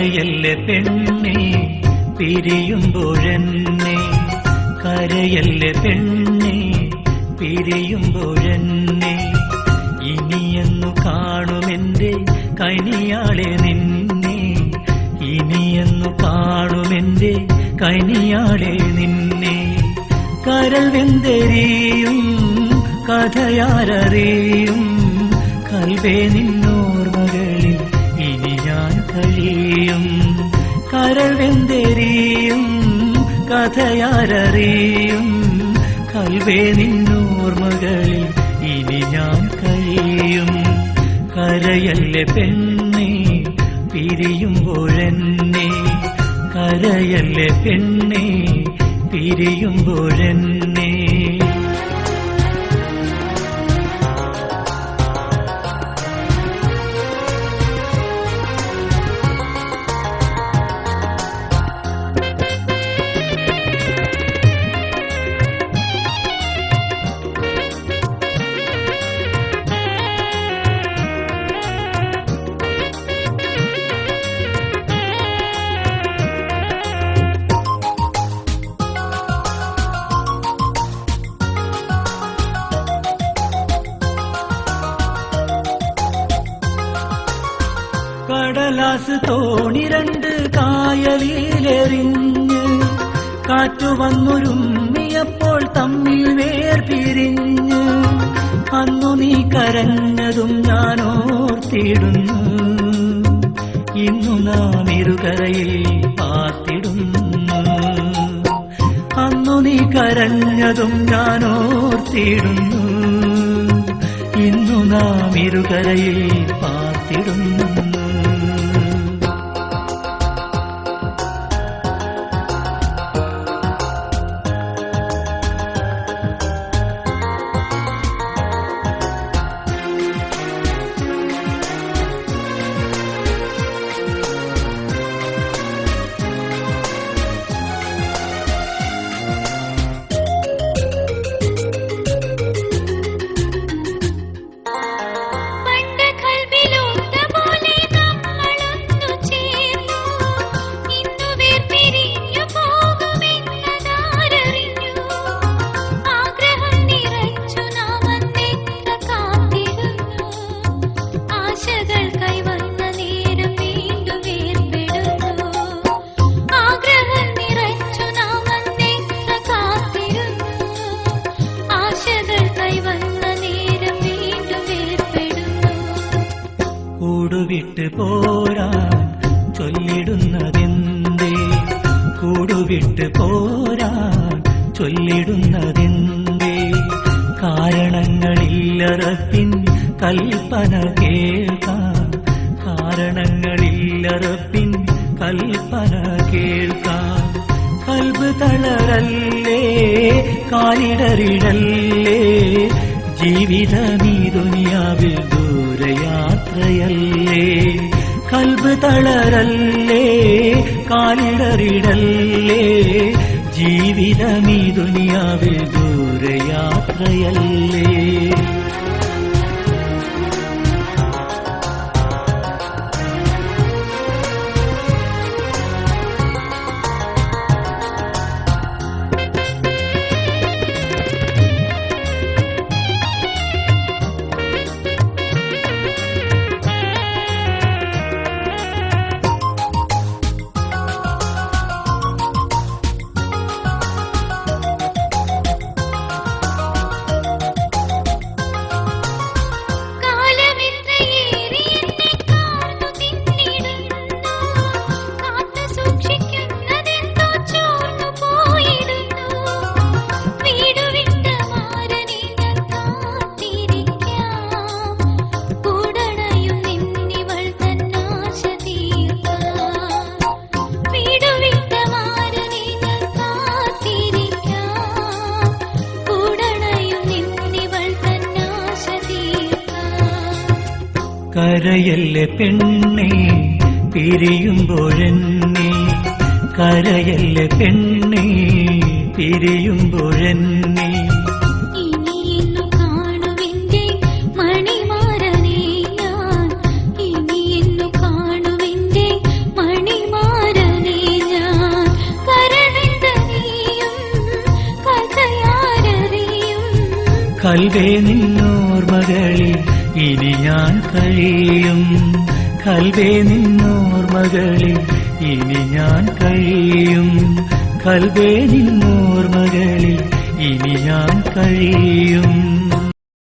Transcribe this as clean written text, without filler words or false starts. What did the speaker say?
കരയല്ലേ പെണ്ണേ പിരിയുമ്പോഴെന്നെ, കരയല്ലേ പെണ്ണേ പിരിയുമ്പോഴെന്നെ. ഇനിയെന്നു കാണുമെന്റെ കനിയാളെ നിന്നെ, ഇനിയെന്നു കാണുമെന്റെ കനിയാളെ നിന്നെ. കരൾ വെന്തെരിയും കഥയാരറിയും, കൽവേ നിന്നോർമകളിൽ ഇനി ഞാൻ കഴിയും. കരൾ വെന്തെരിയും കഥയാരറിയും, കൽവേ നിന്നോർമകളിൽ ഇനി ഞാൻ കഴിയും. കരയല്ലേ പെണ്ണേ പിരിയുമ്പോഴെന്നെ, കരയല്ലേ പെണ്ണേ പിരിയുമ്പോഴെന്നെ. കടലാസ് തോണി രണ്ട് കായലിലെറിഞ്ഞ്, കാറ്റു വന്നൊരുമ്മിയപ്പോൾ തമ്മിൽ വേർപിരിഞ്ഞ്. അന്നു നീ കരഞ്ഞതും ഞാൻ ഓർത്തിടുന്നു, ഇന്നു നാം ഇരുകരയിൽ പാർത്തിടുന്നു. അന്നു നീ കരഞ്ഞതും ഞാൻ ഓർത്തിടുന്നു, ഇന്നു നാം ഇരുകരയിൽ പാർത്തിടുന്നു. കൂടുവിട്ട് പോരാൻ ചൊല്ലിടുന്നതെന്തേ, കൂടുവിട്ട് പോരാൻ ചൊല്ലിടുന്നതെന്തേ. കാരണങ്ങളില്ലറപ്പിൻ കൽപ്പന കേൾക്കാം, കാരണങ്ങളില്ലറപ്പിൻ കൽപ്പന കേൾക്കാം. കൽബ് തളരല്ലേ കാലിടറിടല്ലേ, ജീവിതമീ ദുനിയാവിൽ ദൂരയാത്രയല്ലേ. കൽബ് തളരല്ലേ കാലിടറിടല്ലേ, ജീവിതമീ ദുനിയാവിൽ ദൂരയാത്രയല്ലേ. കരയല്ലേ പെണ്ണേ പിരിയുമ്പോഴെന്നെ, കരയല്ലേ പെണ്ണേ പിരിയുമ്പോഴെന്നെ. ഇനിയെന്നു കാണുവിന്റെ മണിമാരനേ ഞാൻ, ഇനിയെന്നു കാണുവിന്റെ മണി കൽവേ നിന്നോർമകളിൽ ഇനി ഞാൻ കഴിയും. കൽവേ നിന്നോർമകളിൽ ഇനി ഞാൻ കഴിയും. കൽവേ നിന്നോർമകളിൽ ഇനി ഞാൻ കഴിയും.